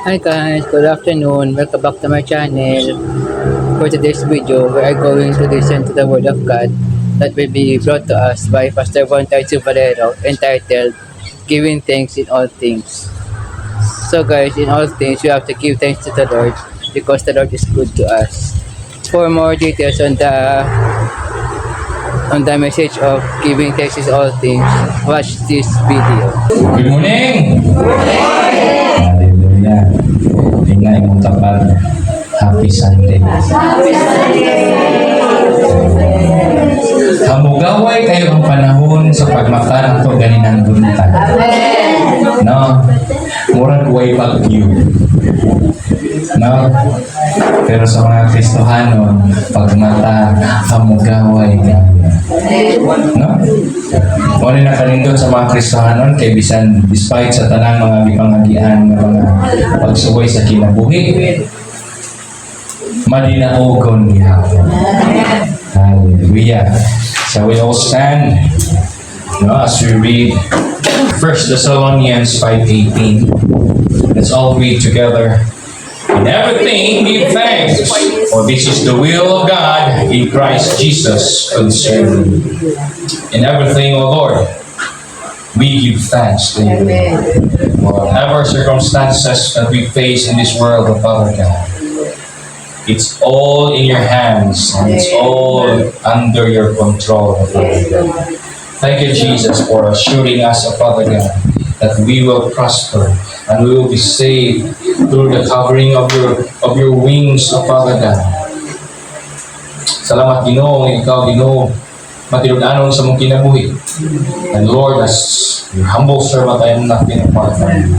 Hi guys, good afternoon. Welcome back to my channel. For today's video, we are going to listen to the Word of God that will be brought to us by Pastor Juan Tarcio Valero entitled Giving Thanks in All Things. So guys, in all things, we have to give thanks to the Lord because the Lord is good to us. For more details on the message of giving thanks in all things, watch this video. Good morning! Hallelujah! Tingnan mong tapat. Happy Sunday! Hamugaway kayo ang panahon sa pagmakan ito ganinang buntag. No? Murag way bagyo. No? Pero sa mga Kristohano, pagmata, hamugaway kayo. No? Wala na kanindot sa mga Kristohanon kay bisan despite sa tanang mga gipangagian ng mga pagsuway sa kinabuhi, madinaogon gihapon. Hallelujah. So we all stand, as we read 1 Thessalonians 5:18. Let's all read together. In everything give thanks, for this is the will of God in Christ Jesus concerning you. In everything, O Lord, we give thanks to you. Whatever circumstances that we face in this world, O Father God, it's all in your hands and it's all under your control, O Father God. Thank you, Jesus, for assuring us, O Father God, that we will prosper and we will be saved through the covering of your wings, O Father God. Salamat, Ginoo, ikaw, Ginoo, matinud-anon sa mong kinabuhi. And Lord, as your humble servant, I am nothing apart from you.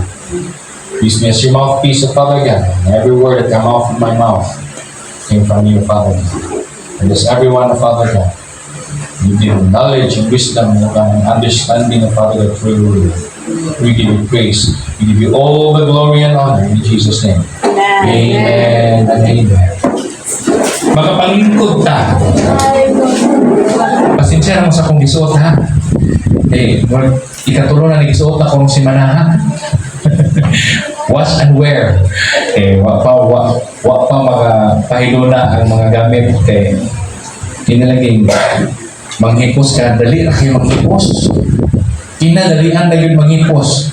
Please be as your mouthpiece, O Father God, and every word that come out from my mouth came from you, Father God. And as everyone, O Father God, you give knowledge and wisdom and understanding, O Father God, through your word. We give you praise. We give you all the glory and honor in Jesus' name. Amen and amen. Magapalingkod ta. Pasensya naman sa kong gisuot ha. Ikatulo na nagisuot akong si Manaha. Wash and wear. Wa pa magpahiluna ang mga gamit kay kinalaging manghipos ka, dali na kayo manghipos. Kinadalian na yun manghipos.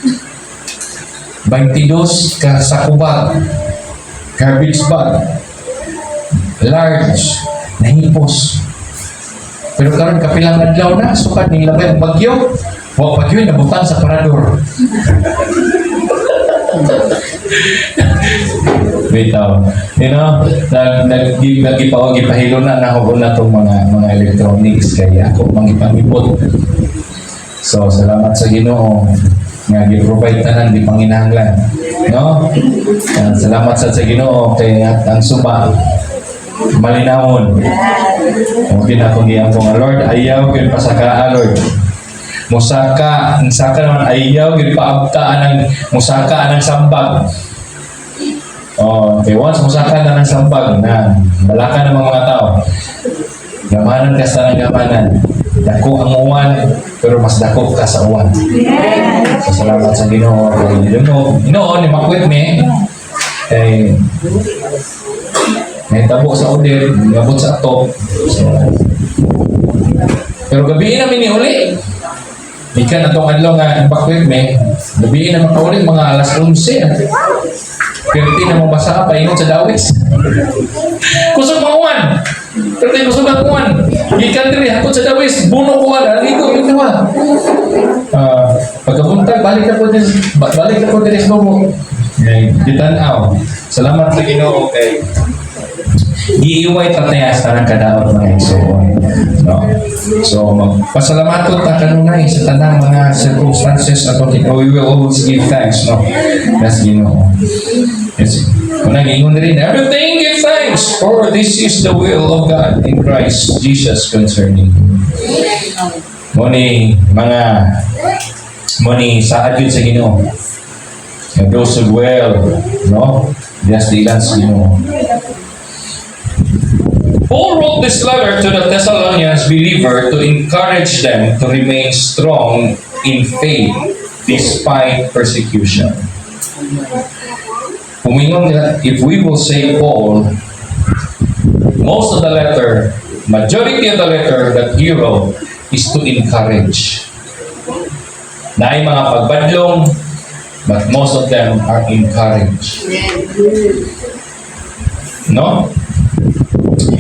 22 ka sa kubag, garbage bag, large, nahipos. Pero karon kapilang adlaw na, sukat ning labay ang bagyo. Wa bagyo nabutang sa parador. Bitaw. Nagipahilo na nahubo na itong mga electronics kaya ako mangipangipot. So, salamat sa Ginoo nga gi-provide tanan di panginahanglan. No? Salamat sa Ginoo kay ang suba malinawon. Okay na kung diyan ko nga Lord, ayaw gyud pasakaa Lord. Musaka naman ayaw gyud paabtaan ng musaka ng sambag. Okay, once musaka na ng sambag na balaka ng mga tao. Gamanan ka sa gamanan. Dako ang uwan, pero mas dako ka sa uwan. So, salamat sa Ginoo. Ginoo, ni makwit me. May tabo sa ulit, ngabot sa top. So, pero gabiin namin ni uli. Ikan atong adlaw nga bakwit me. Gabiin naman ka uli, mga alas 11. Pero di na mabasa ka, paingon sa dawis. Kusog mga uwan. Pero di kusog ang uwan. Ikan diri, hapot sa dawis. Buno ko wala. Ligo, yun naman. Pagkabuntag, balik ka po din sa bumo. Ditanaw. Salamat sa Ginoo kay giiway tatayas na ng kadaot mga igsoon. No? So, pasalamat ta kanunay sa tanang mga circumstances at we will always give thanks. No? That's Ginoo. Yes. Kung nag-ingon rin, everything give thanks, for this is the will of God in Christ Jesus concerning you. Muni saad yun sa Ginoo. And those who well, no? Just the ilan sa Ginoo. Paul wrote this letter to the Thessalonians believer to encourage them to remain strong in faith despite persecution. Umingon nga, if we will say Paul, most of the letter, majority of the letter that he wrote is to encourage. Na ay mga pagbadlong, but most of them are encouraged. No?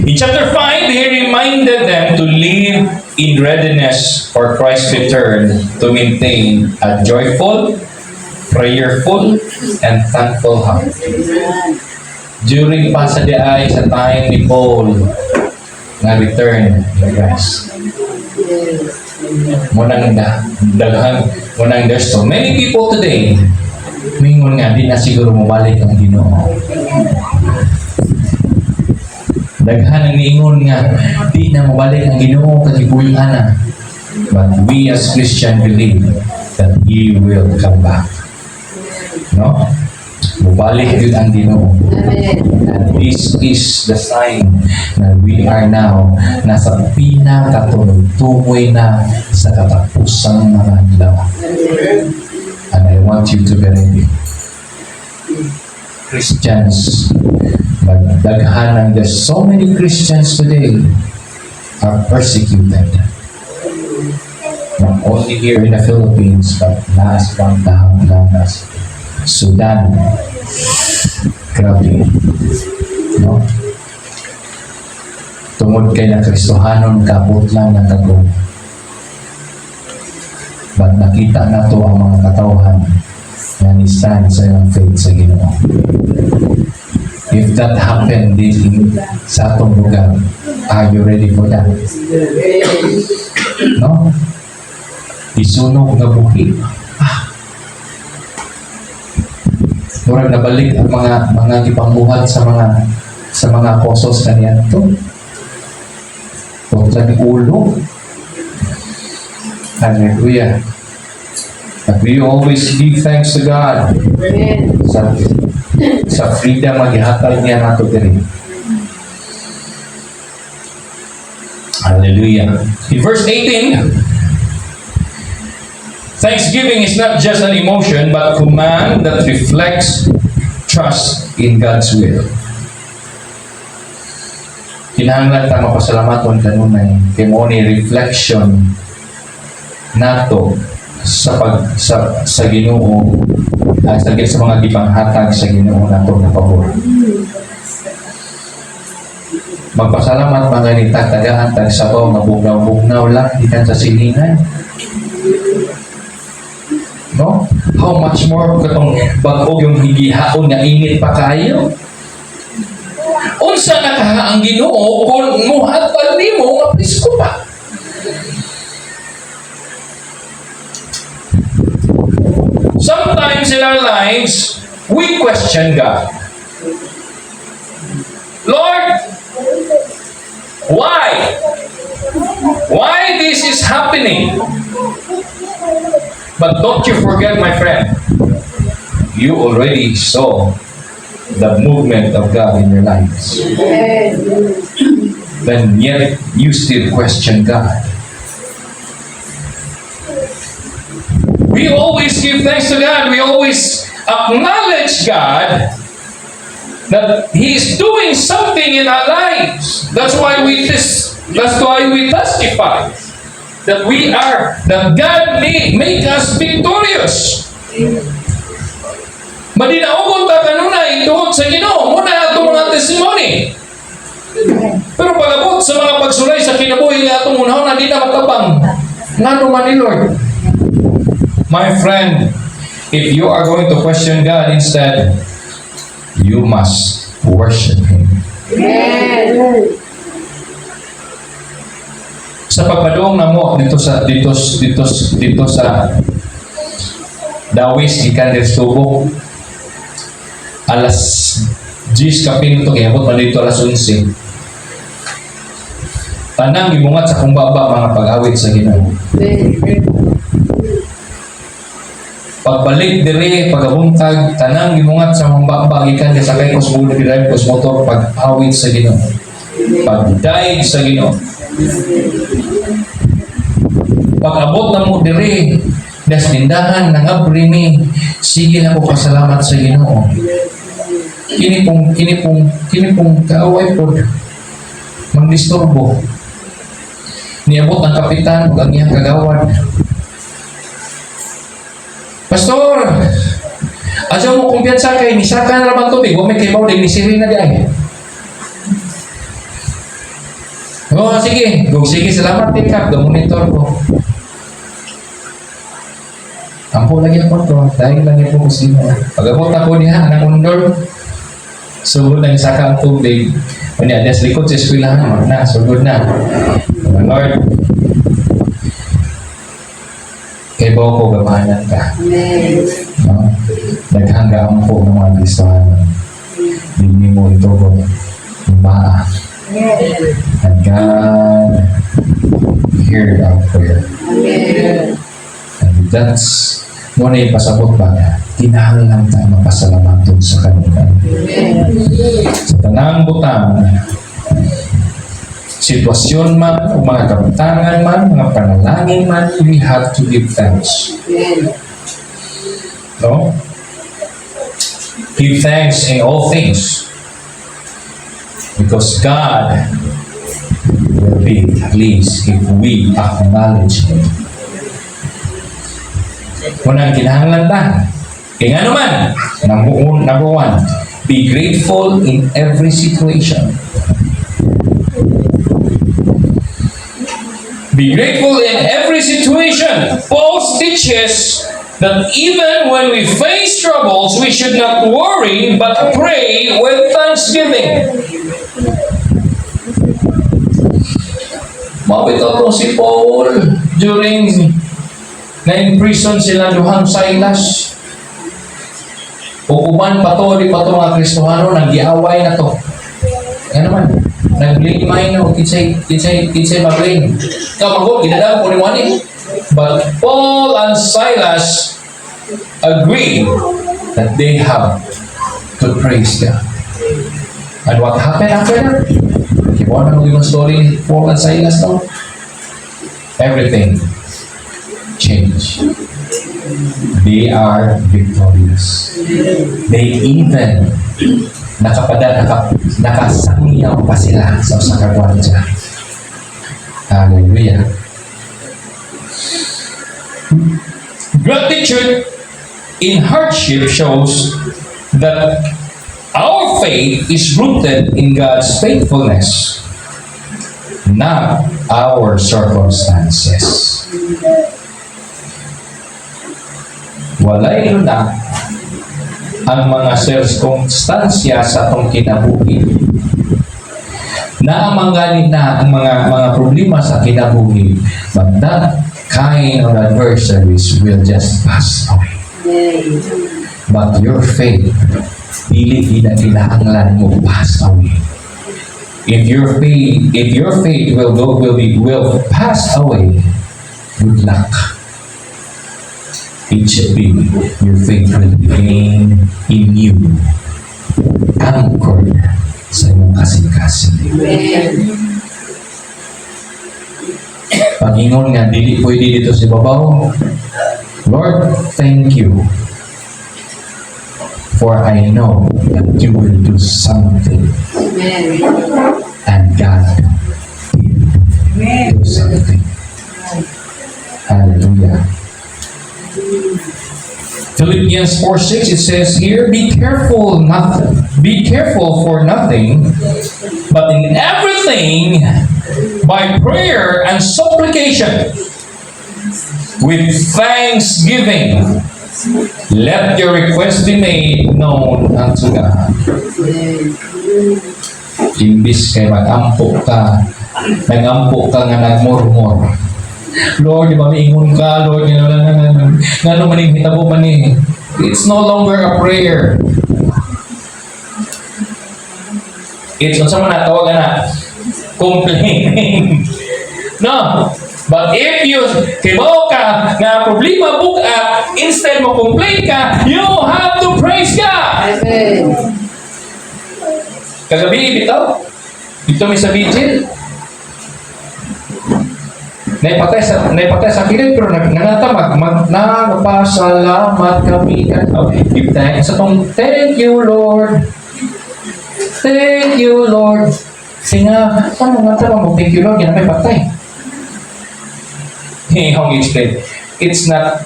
In chapter 5, he reminded them to live in readiness for Christ's return to maintain a joyful, prayerful, and thankful heart. During pa sa diay sa time ni Paul na return ni Christ. Munang there's so many people today mingon nga di na siguro mabalik ang Ginoo. Daghan ang niingon nga di na mabalik ang Ginoo kagibuyan na. But we as Christian believe that He will come back. No? Mabalik yun ang Ginoo. And this is the sign na we are now nasa pinakatuloy-tuloy na sa katapusang mga adlaw. And I want you to be ready. Christians, daghan, there's so many Christians today are persecuted. Not only here in the Philippines, but last pang nas Sudan. Grabe. No? Tungod kay na Kristohanon kabot lang ng tago. But nakita na to ang mga katawhan na ni-stand sa iyong faith sa Ginoo. If that happened sa atong lugar, are you ready for that? No? Isunog na buhi. Murag nabalik ang mga ipangbuhat sa mga apostles kaniya to. Kontra ni ulo. Hallelujah. But we always give thanks to God sa freedom maghihatag niya nato diri. Hallelujah. In verse 18, thanksgiving is not just an emotion, but command that reflects trust in God's will. Kinahanglan ta mapasalamaton kanunay kay mo ni reflection nato sa Ginoo sa mga gipanghatag sa Ginoo nato na pabor. Magpasalamat mga nitag tagahan tag sabaw nga bugnaw-bugnaw lang ikan sa silingan. No? How much more katong bag-o yung higihaon nga init pa kayo? Unsa nakaha ang Ginoo kung muhatag nimo nga presko pa? Sometimes in our lives, we question God. Lord, why? Why this is happening? But don't you forget, my friend, you already saw the movement of God in your lives. Then yet you still question God. We always give thanks to God. We always acknowledge God that He is doing something in our lives. That's why we testify that God make us victorious. Madinaogon ta kanunay tungod sa Ginoo, muna atong mga testimony. Pero pag-abot sa mga pagsulay sa kinabuhi nga atong unahon na di na makabang. Ngano man ni Lord? My friend, if you are going to question God instead, you must worship Him. Amen. Sa pagpadong na mo dito sa Dawis ikan del Tubo, alas 10 kapinto kaya abot man dito alas 11. Tanang imungat sa kumbaba mga pag-awit sa Ginoo. Pagbalik diri pagabuntag tanang gimungat sa kumbaba gikan sa kay kusmo drive kus motor pag-awit sa Ginoo. Pagdaig sa Ginoo. Pag-abot na mo diri das tindahan ng abri ni sige na ko pasalamat sa Ginoo. kini pong kaaway po magdisturbo. Niabot ang kapitan ug ang iyang kagawad. Pastor, aja mo kumpiyansa kay nisaka na ramang tubig, wa may kaybaw din ni siri na diay. Oh, sige. Sige, salamat din ka. Monitor ko. Ampo lagi ako to. Dahil lagi po kusina. Pag-abot ako niya, anak undor. Sugod na isa ka ang tubig. Kanya, adas likod sa eskwelahan. Na, sugod na. Lord, kay ba ko gamahanan ka? No? Naghanggaan po ng mga Kristohan. Hindi mo ito ko. Umaa. And God heard our prayer. And that's muna ipasabot ba na kinahanglan tayo mapasalamat dun sa kanila. Sa tanang butang, sitwasyon man, o mga kapitangan man, mga panalangin man, we have to give thanks. No? Give thanks in all things. Because God will be pleased if we acknowledge Him. Unang kinahanglan ta. Kaya nga naman, number one, be grateful in every situation. Be grateful in every situation. Paul teaches that even when we face troubles, we should not worry, but pray with thanksgiving. Mabito si Paul during na-imprison sila duhang Silas. Ukuman di pa to mga Kristohano, nag-iaway na to. Yan naman, nag-blame na, kinsay mag-blame. Kamagod, ginadam ko ni Wani. But Paul and Silas agreed that they have to praise God. And what happened after that? Kibuan na yung story Paul and Silas now? Everything changed. They are victorious. They even nakasangiyaw pa sila sa usang kagwardya. Hallelujah. Gratitude in hardship shows that our faith is rooted in God's faithfulness, not our circumstances. Walay na ang mga sirkumstansya sa atong kinabuhi. Naamanganin na ang mga problema sa kinabuhi, but that kind of adversaries will just pass away. But your faith, dili na kinahanglan mo pass away. If your faith will pass away, good luck. It should be your faith will remain in you, anchored sa iyong kasing-kasing. Pag-ingon nga, dili pwede dito si babaw. Lord, thank you. For I know that you will do something. And God did do something. Hallelujah. Philippians 4:6, it says here, be careful for nothing, but in everything, by prayer and supplication, with thanksgiving, let your request be made known unto God. Imbis kay nag-ampo ka nga nagmurmur. Lord, di ba maingon ka, Lord, nga maning hitabo man eh. It's no longer a prayer. It's on sama na tawagan na complaining. No. But if you kibaw ka na problema bukat, instead mo complain ka, you have to praise God. Kagabi, bitaw. Ito may sa vigil. Naipatay sa kilit, pero nangatamag, nagpasalamat kami. Give thanks sa tong, thank you, Lord. Thank you, Lord. Kasi nga, ano nga tama mo? Thank you, Lord. Yan na may patay. Hong explain. It's not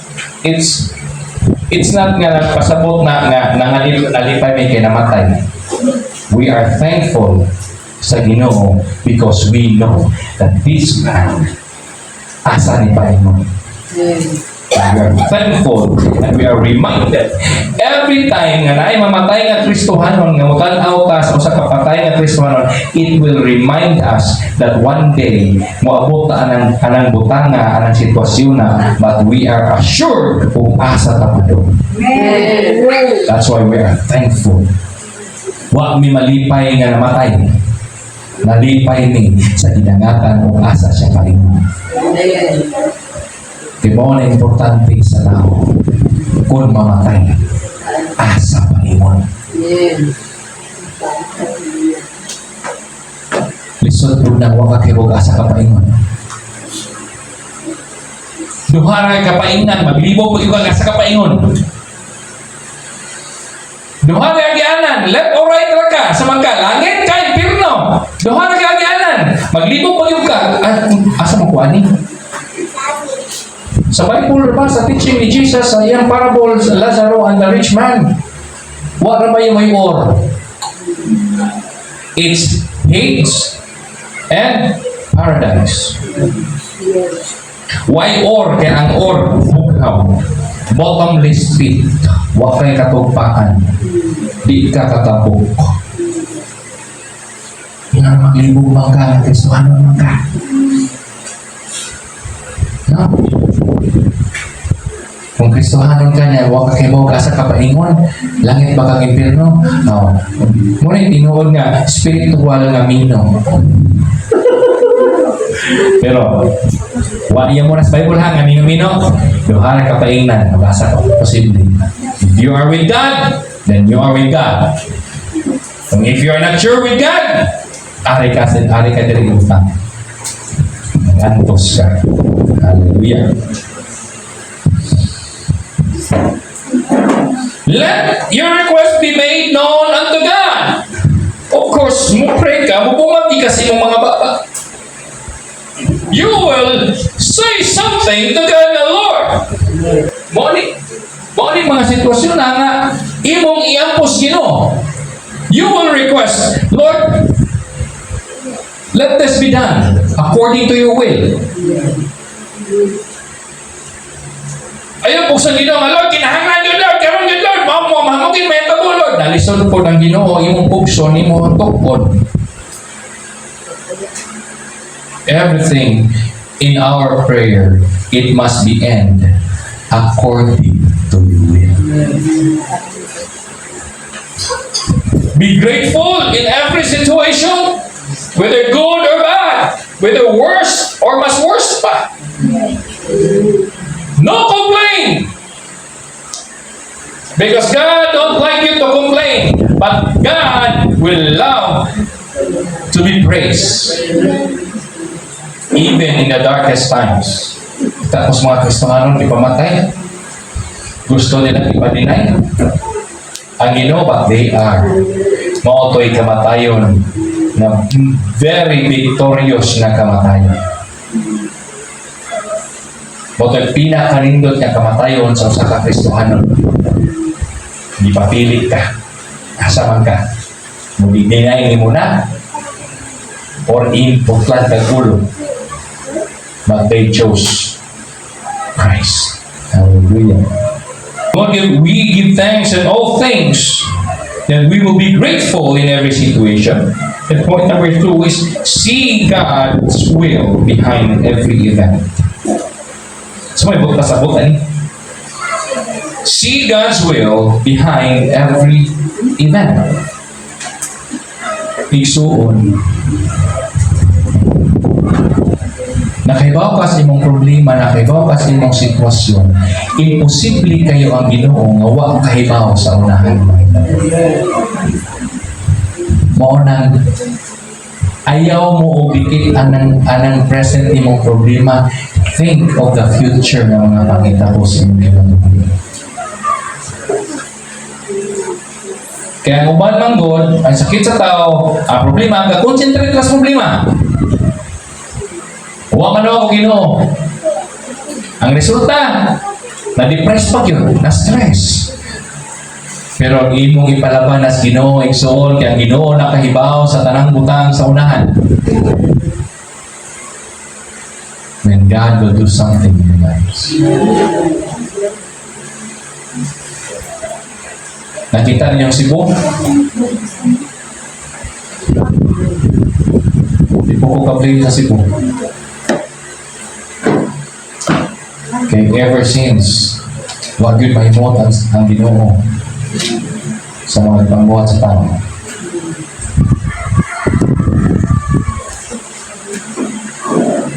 nga pasabot na nalipay may kinamatay. We are thankful sa Ginoo because we know that this man asa ni Panginoon. We are thankful and we are reminded every time nga naay mamatay nga Kristohanon nga mutan-aw ta sa usa ka patay nga Kristohanon, it will remind us that one day moabot ta anang butanga, anang sitwasyon na, but we are assured kung asa ta padung. That's why we are thankful. Wa mi malipay nga namatay. Nalipay ni sa ginangatan kung asa siya Panginoon. Di mo na importante sa tao kung mamatay asa Panginoon. Lisod po na waka kibog asa ka Panginoon. Duhara ka paingan, maglibog po iwag asa ka Panginoon. Duhara ka agianan, left or right ra ka, sa magka, langit ka, impirno. Duhara ka agianan, maglibog po iwag ka, asa mo kuani? Sa Bible ba, sa teaching ni Jesus, sa iyang parables, Lazaro and the rich man, what ba yung may or? It's Hades and paradise. Why or? Kaya ang or, bughaw, bottomless pit, wakay katugpaan, di ka katabok. Yan maglibog man ka, Kristohano man ka. No? Kung Kristohanon ka niya, huwag kakibaw ka sa kapaingon, langit ba kang impirno? No. Muna yung tinuod nga, spiritual nga mino. Pero, wala yan muna sa Bible ha, nga mino-mino, duhara kapainan, nabasa ko, posible. If you are with God, then you are with God. And if you are not sure with God, ari ka diri utang. Antos ka. Hallelujah. Let your request be made known unto God. Of course, mo pray ka, bubungati kasi mong mga baba. You will say something to God the Lord. Moni mga sitwasyon na nga, imong iampos Ginoo. You will request, Lord, let this be done according to your will. Ayun po sa Ginoo nga, Lord, kinahanglan yun, Lord, karon yun, Lord, mamugin, may tabo, Lord. Nalisod po ng Ginoo, imong pugso, imong tukod. Everything in our prayer, it must be end according to your will. Be grateful in every situation, whether good or bad, whether worse or mas worse pa. No complain. Because God don't like you to complain, but God will love to be praised. Even in the darkest times. Tapos mga Kristohanon, ipamatay. Gusto nila ipadinay. Ang Ginoo, but they are. Mautoy kamatayon na very victorious na kamatayon. Mautoy pinakarindot na kamatayon sa usa ka Kristohanon. Di papilit ka. Asa man ka. Mudinay ni mo na. Or in puklan kag ulo. But they chose Christ. Hallelujah. Lord, we give thanks in all things, that we will be grateful in every situation. And point number 2 is see God's will behind every event. So may bukas sa bukan. See God's will behind every event. Igsuon. Nakaibaw ka sa imong problema, nakaibaw ka sa imong sitwasyon, imposible kayo ang Ginoo nga wa kahibaw sa unahan mo. Maunang ayaw mo ubikit anang present imong problema, think of the future ng mga pangitabo sa imong kinabuhi. Kaya ang uban man God, ang sakit sa tao, ang problema, ka-concentrate ka sa problema. Huwag man ako Ginoo. Ang resulta, na-depress pa yun, na-stress. Pero ang imong ipalaban as Ginoo, igsoon, kaya ang Ginoo nakahibaw sa tanang butang sa unahan. When God will do something in your lives. Nakita niyo yung Cebu? Hindi po ko ka-play sa Cebu. Okay, ever since, wag yun mahimot ang Ginoo sa mga pangbuhat sa tao.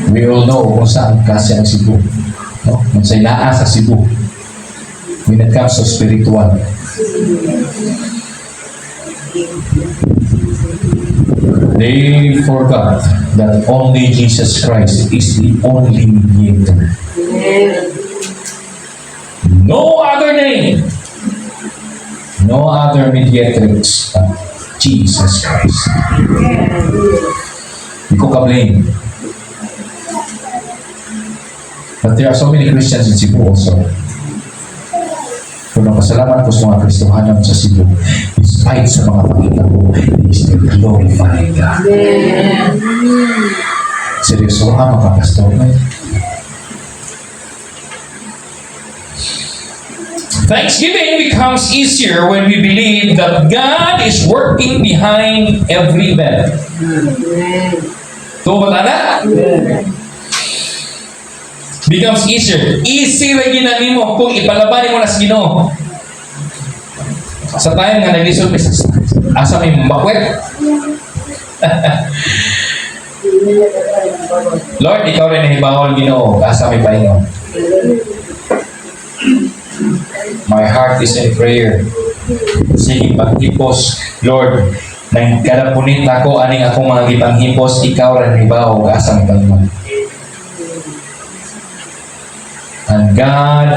We all know kung saan kasi ang Cebu. No? Kung sa'y naa sa Cebu. When it comes to spiritual. They forgot that only Jesus Christ is the only mediator. No other name. No other mediatrix but Jesus Christ. Hindi ko ka-blame. But there are so many Christians in Cebu also. Kung napasalamat ko sa mga Kristohanan sa Cebu, despite sa mga pakita ko, they still glorify God. Seryoso ka mga pastor na yun. Thanksgiving becomes easier when we believe that God is working behind every event. Ito ba tanda? Becomes easier. Easy na ginani mo kung ipalabanin mo na sa Ginoo. Sa time nga naglisod, asa may makwet. Lord, ikaw rin nahibawal Ginoo, asa may paingon. My heart is in prayer. Sige, pagtipos, Lord, nang karapunit ako, aning akong mga gipanghipos, ikaw rin hibaw, asa may paingon. And God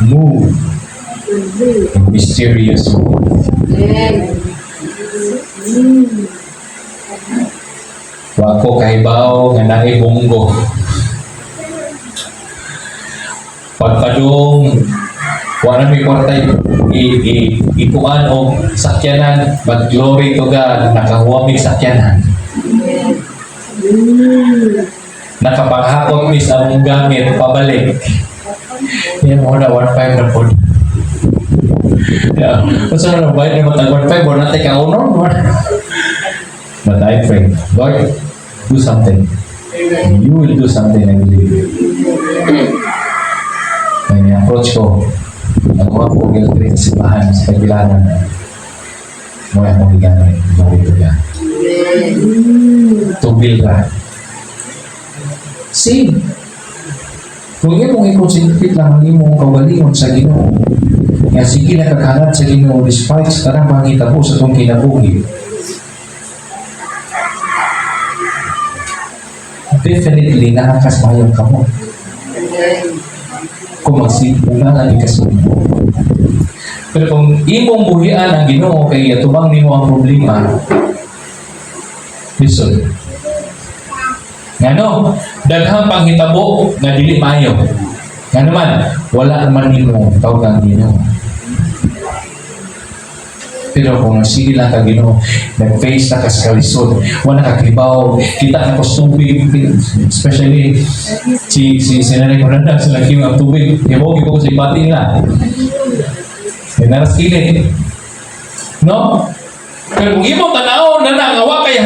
moved in mysterious way. Wako kahibaw nga naibunggo. Pagpadong, wala may kwartay ikuan o sakyanan, but glory to God, nakahuwamig sakyanan. Nakapaghakot mis ang gamit, pabalik. Yan mo na, 1.5 na po. Kung saan na bayad na matag 1.5, wala natin kaunon. But I pray, Lord, do something. You will do something, I believe. Kaya approach ko, nakuha ko giltri sa simbahan sa Pagbilanan. Mula akong higamit, mawito ka. Tubil ka. See, kung imong i-concentrate lang ang imong kawalingon sa Ginoo, nga sige nakakahanap sa Ginoo despite sa tanang pangita po sa itong kinabuhi, definitely nakakasmayang ka mo. Kung magsipungalan ka sa Ginoo. Pero kung imong buhian ang Ginoo kaya tubang nimo ang problema, listen. Ngano, daghang panghitabo nga dili maayo. Nga naman, wala naman nimo tawag ang Ginoo. Pero kung sige lang ka Ginoo, nag-face na ka sa kalisod, wala kakibaw, kita na ko sa tubig, especially si Nanay Coranda, sila kim ang tubig, hibaw ko sa ibati nila. Naras kilit. No? Pero kung imong tanaw na nga wakay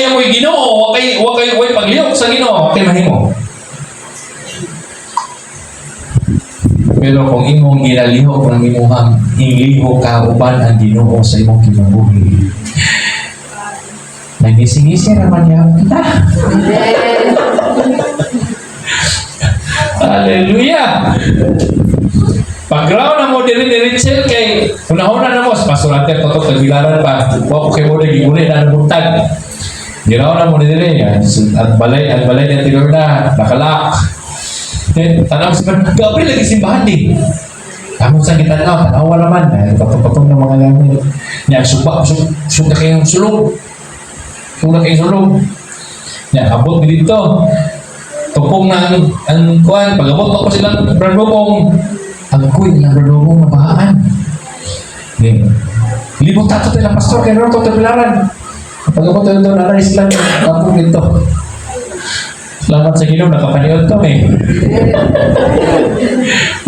amoy Ginoo, wakay paglihok sa Ginoo, wakay mahimo. Pero kung imong ginalihok ng imuhang inglihok ka uban ang Ginoo sa imong kinabuhi, nagising-ising naman niya kita. Hallelujah! Pag-ground na mo diri-diritsil kay una-una na mo, pasurante pa ito, tagbilaran pa, wako kay mo nagiguli na nabuntag. Ginaw na mo diri at balay na tinor na, nakalak. Tanong sa mga, gabi lagi simbahan din. Kamu sa kita na, tanawa naman. Patong-patong ng mga langit. Yan, suka kayong sulong. Suka kayong sulong. Yan, abot mo dito. Tupong na ang kuhan. Pag-abot ako silang brandobong. Ang kuy, ilang brandobong nabahaan. Yan. Libot tato tayo ng pastor, kaya naman ito tabilaran. Pag-abot tayo doon, nanaris lang. Tapos dito. Salamat sa Ginoo, nakapaniod kami.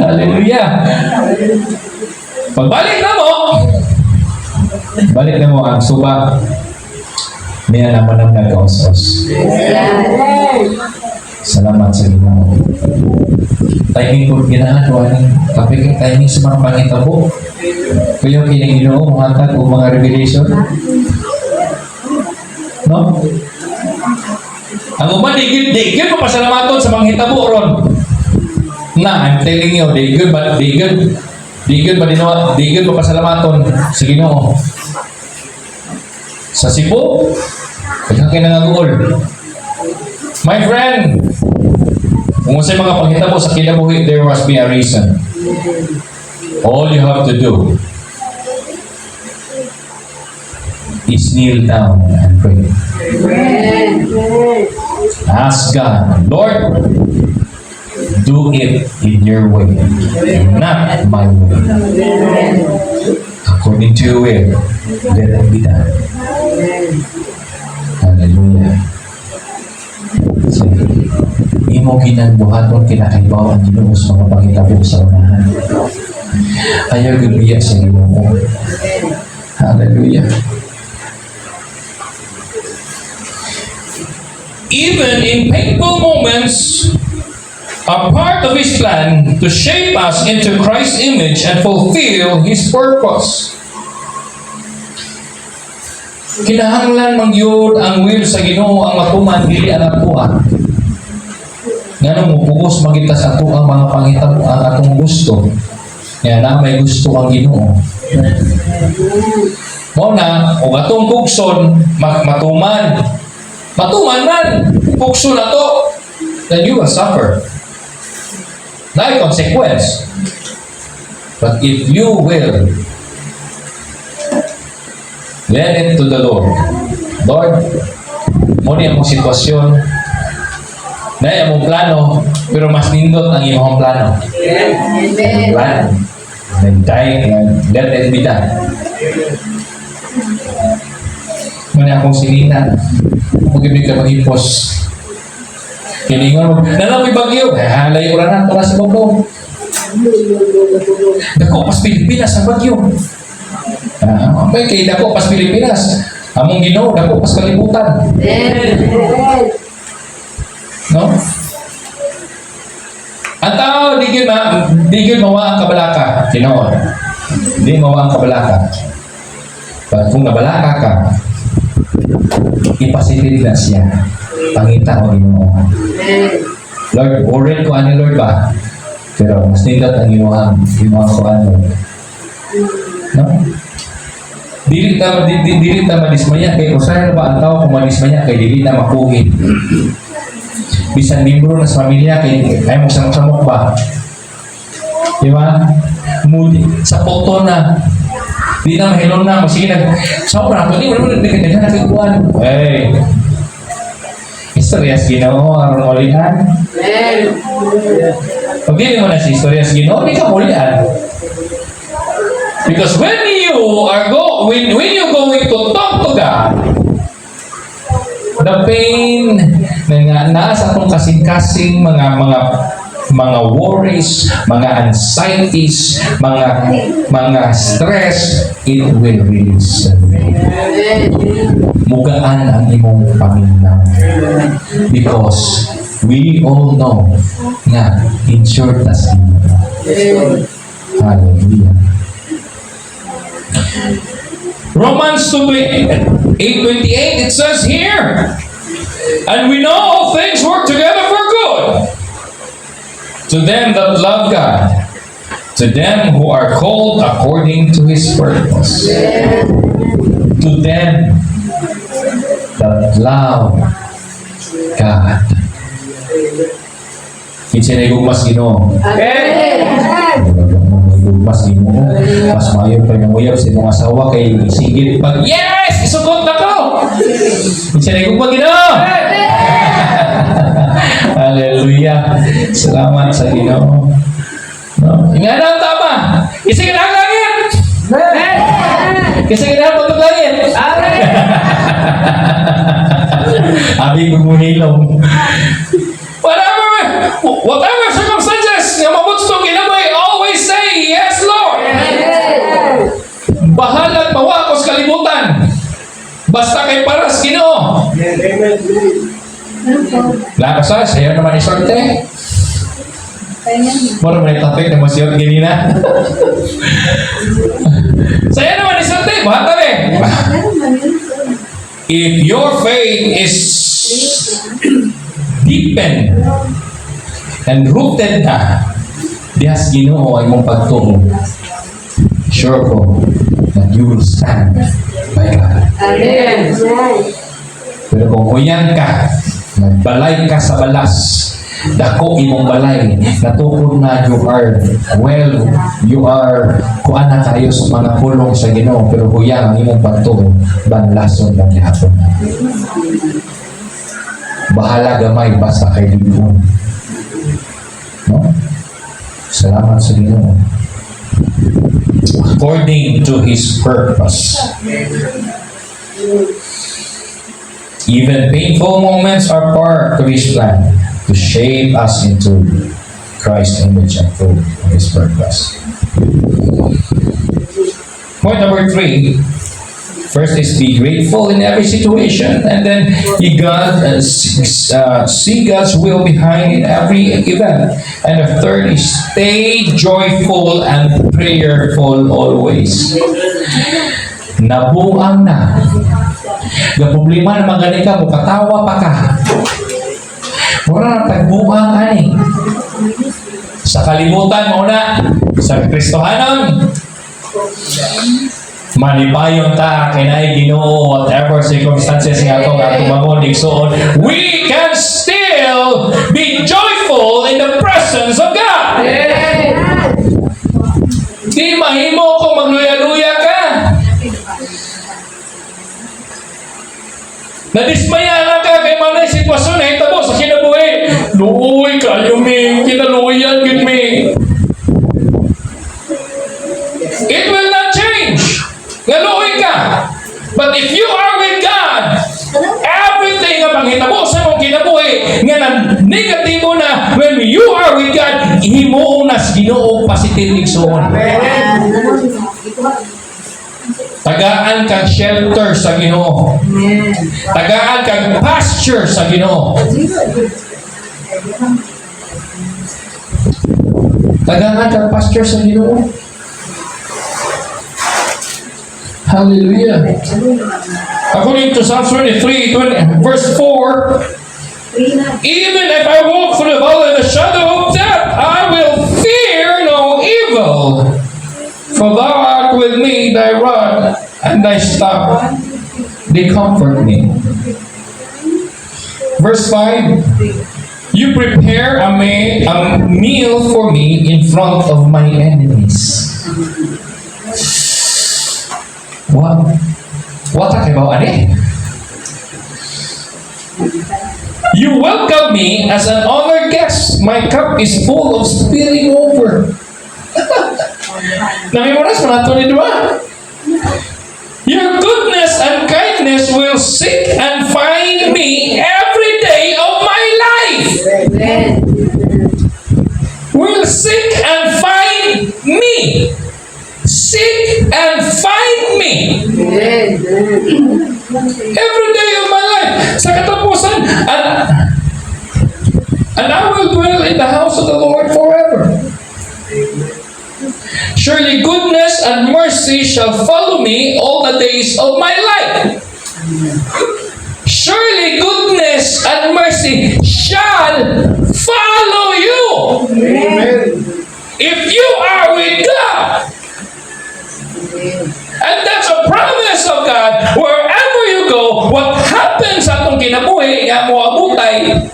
Hallelujah. Pagbalik na mo, balik na mo ang suba niya naman ang nag-os-os. Salamat sa Ginoo. Timing po ginagawa ng kapag timing sa mga pangitabo. Kaya kining Ginoo, mga o mga revelation. No? Ang uban, digil papasalamaton sa mga hitabo ron. Na, I'm telling you, digil papasalamaton sa Ginoo. Sa Cebu, kaya kinangagol. My friend, kung sa mga paghitabo sa kinabuhi, there must be a reason. All you have to do is kneel down and pray. Ask God, Lord, do it in your way, not my way. According to your will, let it be done. Hallelujah. So, imo ginagbuhaton kinakaibaw ang Ginoo sa mga panghitabo sa unahan. Ayaw gabiya sa Ginoo. Hallelujah. Even in painful moments, are part of His plan to shape us into Christ's image and fulfill His purpose. Kinahanglan magyud ang will sa Ginoo ang matuman dili ang atuan. Ngano mo pugos magita sa ato ang mga panghitabo ang atong gusto. Kaya na may gusto ang Ginoo. Mo na og atong pugson matuman. Matuman man pugso na to, then you will suffer. Na consequence. But if you will let it to the Lord. Lord, mo ni among sitwasyon, na among plano, pero mas nindot ang imong plano. Amen. Plan. Then let it be done. Mo ni akong sinina, mag-ibig ka mag-ipos. Kiningon mo, nalamoy bagyo, halay ura na, para sa bagyo. Dako, pas Pilipinas ang bagyo. May kay dako, pas Pilipinas. Among Ginoo, dako, pas kalibutan. No? Ang tao, digil mawa ang kabalaka. Tinoon. Hindi mawa ang kabalaka. But kung nabalaka ka, ipasitin na siya. Pangita o Ginoo. Lord, worried ko ani Lord ba? Pero mas nindot ang imuhang ko ano. No? Dili ta madismaya kay usahay ba ang tao kung madismaya kay dili na makuhin. Bisan membro na sa pamilya kay ay mo samok ba? Di ba? Muli sa photo na di na mahilom na sige nag sobra ko ni wala nagdaghan na kiguan. Hey. Istoryas Ginoo aron ulihan. Pag dili mo na si istoryas Ginoo, di ka ulihan. Because when you going to talk to God, the pain na nasa atong kasing-kasing mga worries, mga anxieties, mga stress, it will release. Mugaan ang imong paminaw. Because we all know na insured na sa inyo. Hallelujah. Romans 8:28, it says here, and we know all things work together for good to them that love God, to them who are called according to His purpose. To them that love God. Kinsa na igugmas Ginoo. Amen. mas Ginoo. Mas maayo pa yung uyab sa imong asawa kay sigit pag yes, isugot na ko. Sinay ko pag Ginoo. Hallelujah. Salamat sa Ginoo. No? Ingana ang tama. Isig na ang langit. Kasi kailangan mo itong langit. Abi gumuhilong. Whatever circumstances nga mabutso ginamoy, always say, yes, Lord. Bahalat mawa ako sa kalibutan. Basta kay paras Ginoo. Lakasa, sayo naman isorte. Moro may topic na masiyot ganina. Sayo naman isorte, bahat na if your faith is deepened and rooted na dihas Ginoo ay mong pagtuo, sure ko that you will stand by God. Amen. Pero kung huyan ka, nagbalay ka sa balas, dako imong balay, natukod na you are kuan na kayo sa mga pulong sa Ginoo, pero huyang ang imong pagtuo, banlason lang gihapon. Bahala gamay basta kay Ginoo. No? Salamat sa Ginoo. According to His purpose. Even painful moments are part of His plan to shape us into Christ's image and fruit of His purpose. Point number 3. First is be grateful in every situation, and then see God's will behind every event. And the third is stay joyful and prayerful always. Nabuang na. Problema na magaling ka, mukatawa pa ka. Mura na tagbuang ani. Sa kalimutan mo na, sa Kristohanon, manipayon ta, kinay Ginoo, whatever circumstances nga itong atumangon, igsoon, we can still be joyful in the presence of God. Di mahimo kung magluya-luya ka. Nadismaya na ka kay manay sitwasyon na hitabo sa kinabuhi. Luoy ka, yumi, kinaluyan, yun me. It will not change. Ngaluoy ka. But if you are with God, everything ang panghitabo sa mong kinabuhi, nga negatibo na, when you are with God, himuong nas Ginoo positive igsoon. Tagaan kang shelter sa Ginoo. Tagaan kang pasture sa Ginoo. Tagaan kang pasture sa Ginoo. Hallelujah. According to Psalm 23, verse 4, even if I walk through the valley of the shadow of death, I will fear no evil. For thou art with me, thy rod and thy staff, they comfort me. Verse 5, you prepare a meal for me in front of my enemies. What about it? You welcome me as an honored guest. My cup is full of spilling over. Namimuras mo na ito ni Dua. Your goodness and kindness will seek and find me every day of my life. Will seek and find me. Seek and find me. Every day of my life. Sa katapusan, and I will dwell in the house of the Lord forever. Surely goodness and mercy shall follow me all the days of my life. Surely goodness and mercy shall follow you. If you are with God. And that's a promise of God. Wherever you go, what happens sa itong kinabuhi, nga mo abutay,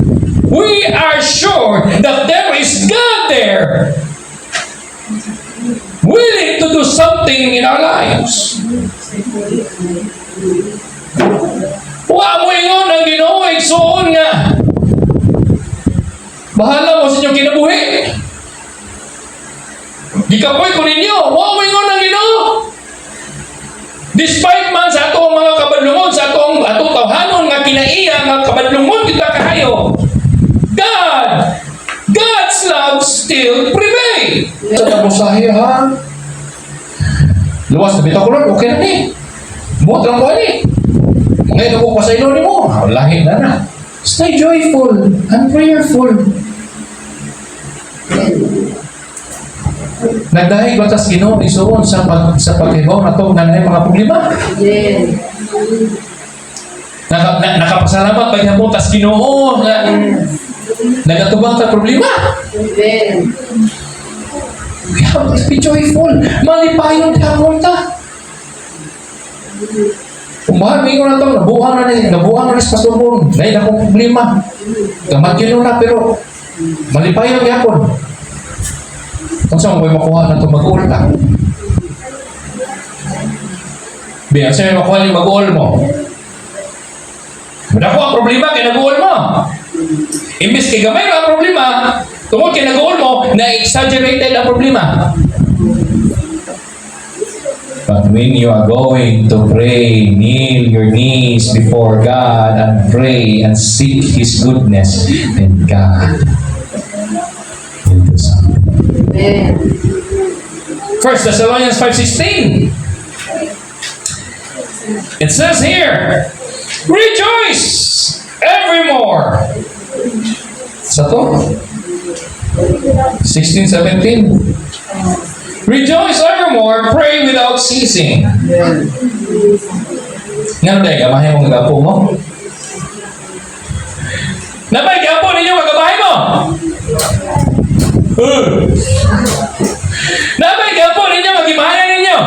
we are sure that there is God there. do something in our lives. Wa mo ingon ang Ginoo igsuon nga bahala mo sa inyong kinabuhi. Gikapoy ko ninyo, wa mo ingon ang Ginoo. Despite man sa atong mga kabadlungon, sa atong tawhanon nga kinaiya nga kabadlungon kita kahayo, God's love still prevail. Sa tabusahe ha. Luwas na bitaw ko lang, okay na ni. Buot lang ko ni. Ngayon ako pasaylo ni mo. Lahi na. Stay joyful and prayerful. Nagdahig batas Ginoo isuon sa paghibaw na to nga mga problema. Amen. Nakapasalamat pa niya mo tas Ginoo nga nagatubang ta problema. Amen. We have to be joyful. Malipayon hapon ta. Umahal ko na ito, nabuhang na sa Pastor Bon. Dahil akong problema. Gamat yun na, pero malipayon hapon. Kung saan mo makuha na ito mag-uol ka? Biya, saan mo makuha yung mag-uol mo? Ako ang problema kaya nag-uol mo. Imbis kay gamay ang problema, tungkol kay nag-uol mo, na-exaggerated ang problema. But when you are going to pray, kneel your knees before God and pray and seek His goodness, then God will do something. Amen. 1 Thessalonians 5:16. It says here, rejoice evermore. Sa to? 16, 17. Rejoice evermore, pray without ceasing. Nga dahil, gamahin mong gapo mo? Nabay, gapo ninyo, magabahin mo? Nabay, gapo ninyo, magimahayan ninyo?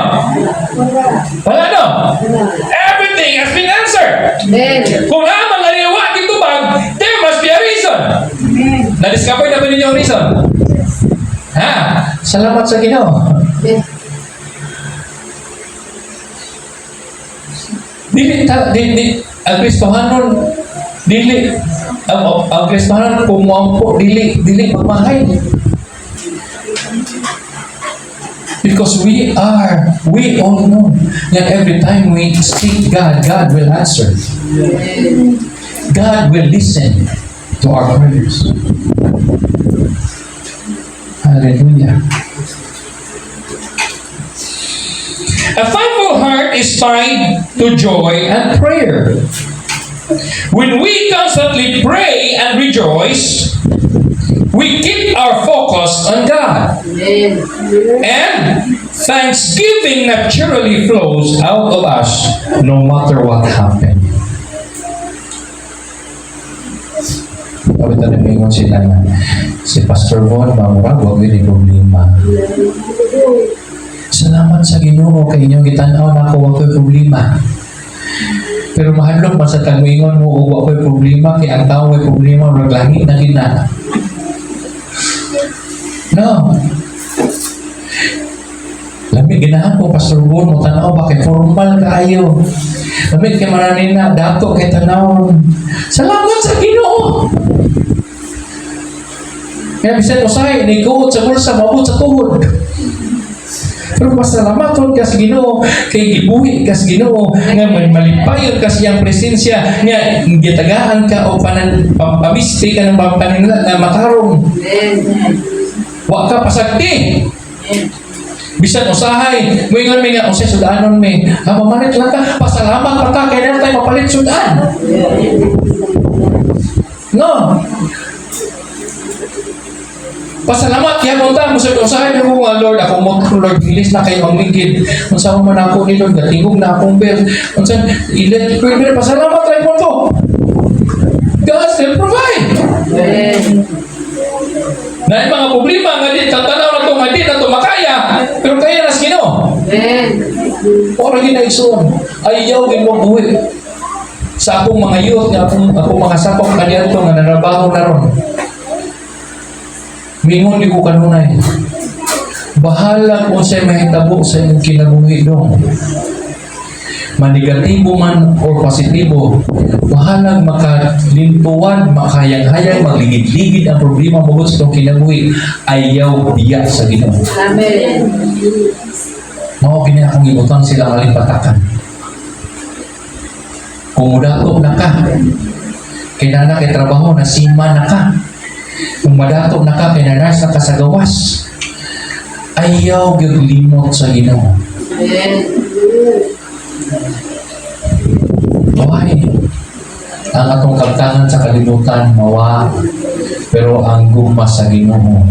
Wala no? Everything has been answered. Amen. Kung naman naliliwa dito bag, there must be a reason. Na-discover na ba ninyo ang reason? Ha? Salamat sa Ginoo. Ang Kristohanon, ang Kristohanon pumuampo, dili magmahay. Because we all know that every time we seek God, God will answer. God will listen to our prayers. Hallelujah. A thankful heart is tied to joy and prayer. When we constantly pray and rejoice, we keep our focus on God. Amen. And thanksgiving naturally flows out of us no matter what happens. Pagkita na mingon sila nga, si Pastor Bon, mamurag, huwag yun yung problema. Salamat sa Ginoo kay inyong gitanaw na ako, huwag yung problema. Pero mahadlok man sa tanwingon mo, huwag yung problema, kaya ang tao yung problema, maglangit na gina. No. Lamig, ginahan ko, Pastor Bon, mo tanaw ba, kay formal kaayo. Lamig, kay maranin na, dato kay tanaw. Salamat sa Ginoo. Kaya bisan usay, niguot sa bulsa, mabot sa tuhod. Pero pasalamaton ka sa Ginoo, kay gibuhi ka sa Ginoo, nga malipayon ka sa iyang presensya, nga gitagaan ka o pamistri ka ng paninala na matarong. Wa ka pasagti. Bisan usahay, moingon mi nga usay sudanon mi. Ha mamalit lang ka, pasalamat pa ka kay na tayo mapalit sudan. No. Pasalamat kaya mo ta, usahay mo nga Lord, ako mo Lord, bilis na kayo ang ligid. Kung saan mo na ako ni Lord, gatingog na akong bel. Kung saan, pero pasalamat tayo mo to. God still provide. Na yung mga problema nga di, tatanaw na ito nga di na ito makaya, pero kaya na sa Ginoo. Parang ginaigsoon, ayaw din mo buwi. Sa akong mga youth, akong mga sapong kanyan ito nga narabaho na ron. Mingon di ko kanunay. Bahala kung sa'yo mahitabo sa inyong kinabuhi dong. Manegatibo man or positibo, bahalang makalimpuan, makahayang-hayang, magligid-ligid ang problema mo sa itong kinabuhi, ayaw diya sa Ginoo. Amen. Mao kini akong ibutang sila malipatakan. Kung mudato na ka, kinana kay trabaho na sima na ka. Kung madato na ka, kinanas na ka sa gawas. Ayaw gyud limot sa Ginoo. Amen. Why? Ang atong kaltangan sa kalibutan, mawa. Pero ang guma sa Ginoo,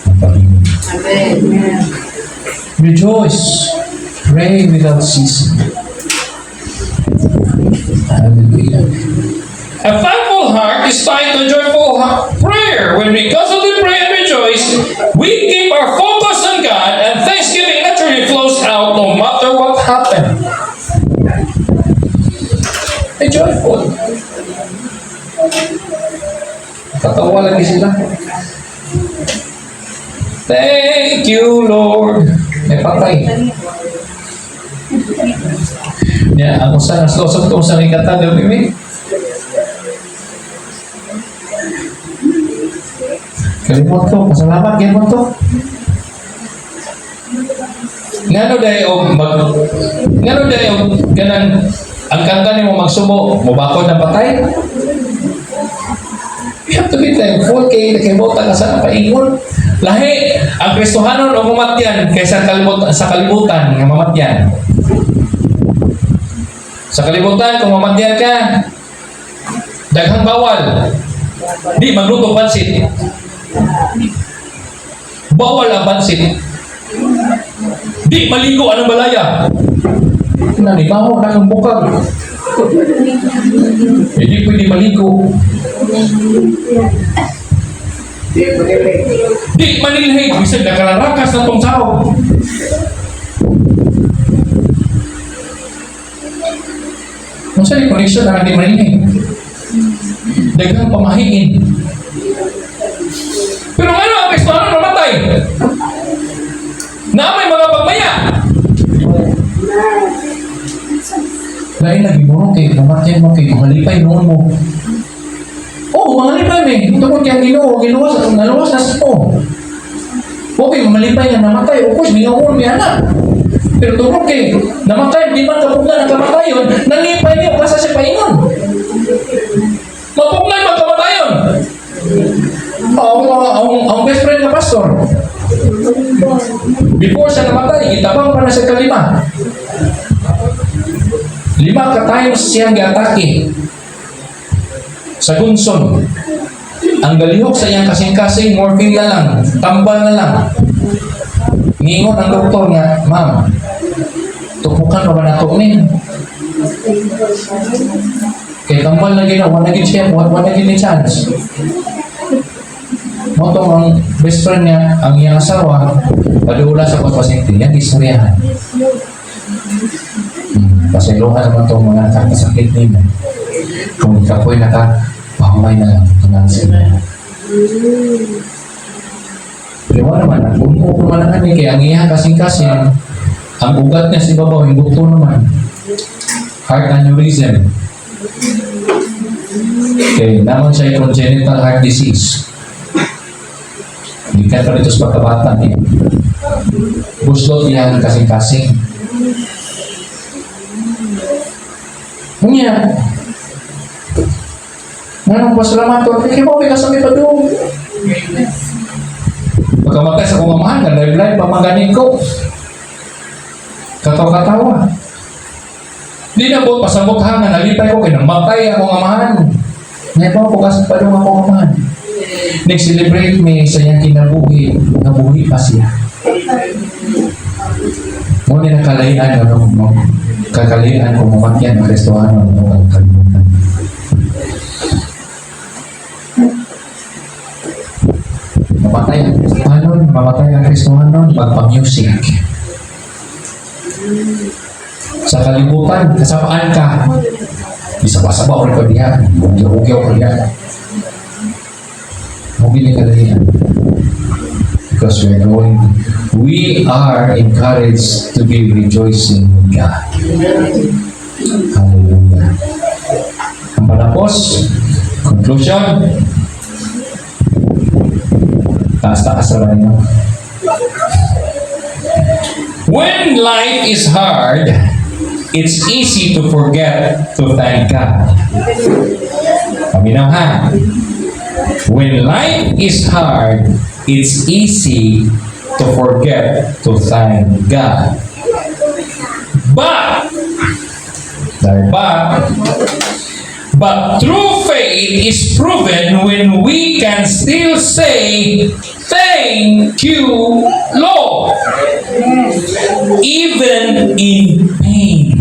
ang pag-ibig. Amen. Rejoice. Pray without ceasing. Hallelujah. A thankful heart is tied to joyful prayer. When we constantly pray and rejoice, we keep our focus on God, and thanksgiving naturally flows out no matter what happens. Ay, joyful. Tatawa lagi sila. Thank you, Lord. May patay. Ya, ang usa na sosok to sa ikata gabi mi. Kalimot ko, pasalamat gyud to. Ngano dai og kanang ang kanta nimo magsubo, mobakod na patay. You have to be thankful kay nakibota ka sa paingon. Lahi ang Kristohanon o mamatyan kaysa sa kalibutan nga mamatyan. Sa kalibutan kung mamatyan ka, daghang bawal. Di magluto pansit. Bawal ang pansit. Di maligo ang balaya. Nanibaho na ang bukag. Hindi pwede maligo. Di manilhig. Bisag nakararakas na tong tao. Kung saan yung connection na hindi manilhig? Daghang pamahiin. Pero ano ang Kristohanon namatay? Na may mga pagmaya. Lain lagi mo kay namatay mo kay malipay noon mo. Oh, malipay me. Tungkol kay Ginoo, giluwas na sa to. Okay, malipay na namatay. Of course, ginoo mi anak. Pero tungkol kay namatay, di man kapugnan ang kamatayon, nalipay niyo kasi sa paingon. Mapugnan man kamatayon. Ang best friend na pastor. Before siya namatay, itabang pa na sa kalima. 5 ka times siyang giatake sa gunson. Ang galihok sa iyang kasing-kasing, morphine na lang, tambal na lang. Ngingon ang doktor nga, ma'am, tupukan pa ba na ito ni? Kaya tambal na ginawa, naging siya, wala naging ni chance. Moto ang best friend niya, ang iyang asawa, padula sa pasyente, yan istoryahan. Pasiluhan naman itong mga nakakasakit nila. Kung ikapoy nakapahumay na lang, tunang sila. Pero wala naman, kung naman ang kaya ang iya kasing-kasing, ang ugat niya si babaw, yung bukto naman. Heart aneurysm. Okay, naman siya yung congenital heart disease. Hindi ka pa dito sa pagkabata niya. Buslot yan kasing-kasing. Ngayon, ngayon, pasalamat ko. Kaya mo, may kasami pa doon. Pagkamatay sa kong amahan, live-live, pamaganin ko. Katawa-katawa. Di na po, pasabot ha, nga nalipay ko, kinamatay akong amahan. Ngayon po, pukasan pa doon akong amahan. Nag-celebrate me sa iyang kinabuhi, nabuhi pa siya. Muna nakalayan, ano, kakalian kung mamatyan ang Kristohanon o ang kalimutan. Mamatay ang Kristohanon, mamatay ang Kristohanon, magpa-music. Sa kalibutan, kasapaan ka. Isaba-saba o ko diyan, ugyaw-ugyaw ko diyan. Mugin ni kalalian. because we are encouraged to be rejoicing with God. Hallelujah. Ang panapos, conclusion, taas-taas na rin. When life is hard, it's easy to forget to thank God. Paminaw ha. When life is hard, it's easy to forget to thank God. But true faith is proven when we can still say, "Thank you, Lord," even in pain.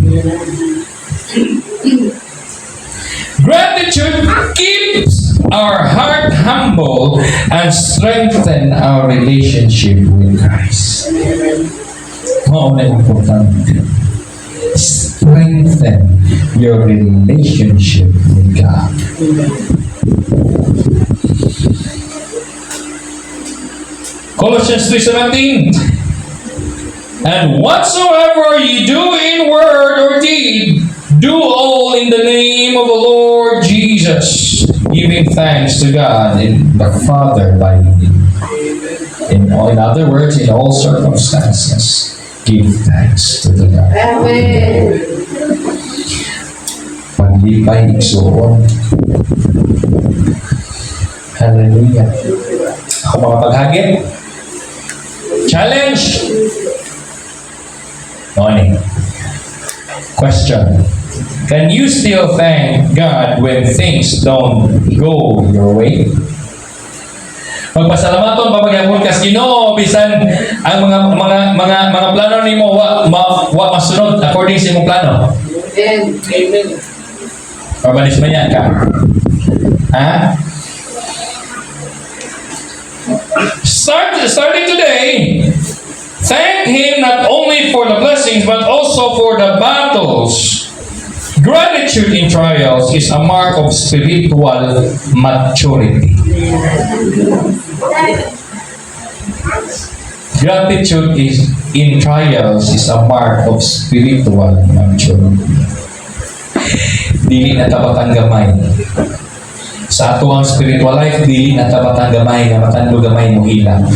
Gratitude keeps our heart humble and strengthens our relationship with Christ. Mauna importante. Strengthen your relationship with God. Colossians 3:17. And whatsoever ye do in word or deed, do all in the name of the Lord Jesus, giving thanks to God and the Father by Him. In other words, in all circumstances, give thanks to the God. Amen. Paglipay igsuon. Hallelujah. Ako mga paghagit. Challenge. Morning. Question. Can you still thank God when things don't go your way? Magpasalamaton papagyapon kas Ginoo bisan ang mga plano nimo wa masunod according sa imong plano. Amen. Pabalis man yan ka. Ha? Starting today, thank Him not only for the blessings but also for the battles. Gratitude in trials is a mark of spiritual maturity. Gratitude in trials is a mark of spiritual maturity. Dili na tabatang gamay. Sa ato ang spiritual life, dili na tabatang gamay nga matando gamay mo hilang.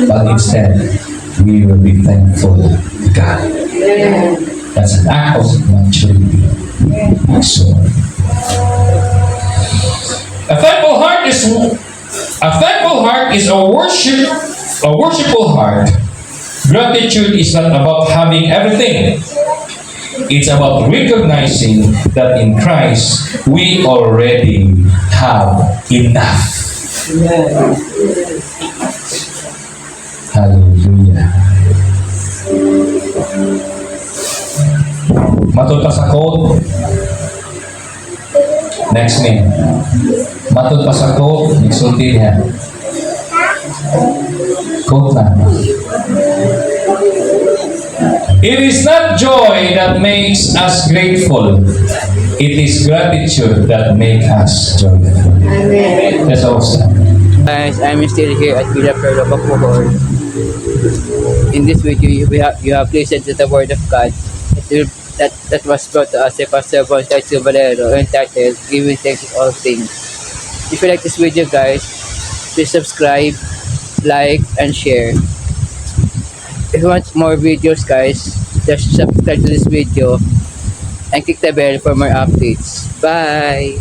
But instead, we will be thankful to God. That's an act of maturity. So, a thankful heart is a worshipful heart. Gratitude is not about having everything. It's about recognizing that in Christ we already have enough. Hallelujah. Matod pa sa quote. Next name. Matod pa sa quote. Nagsulti niya. Quote na. It is not joy that makes us grateful. It is gratitude that makes us joyful. Amen. That's awesome. Guys, I'm still here at Villa Perlo, Bacoor. In this video, you have listened to the Word of God that was brought to us by Pastor Von Taito Valero entitled Giving Thanks in All Things. If you like this video, guys, please subscribe, like, and share. If you want more videos, guys, just subscribe to this video and click the bell for more updates. Bye!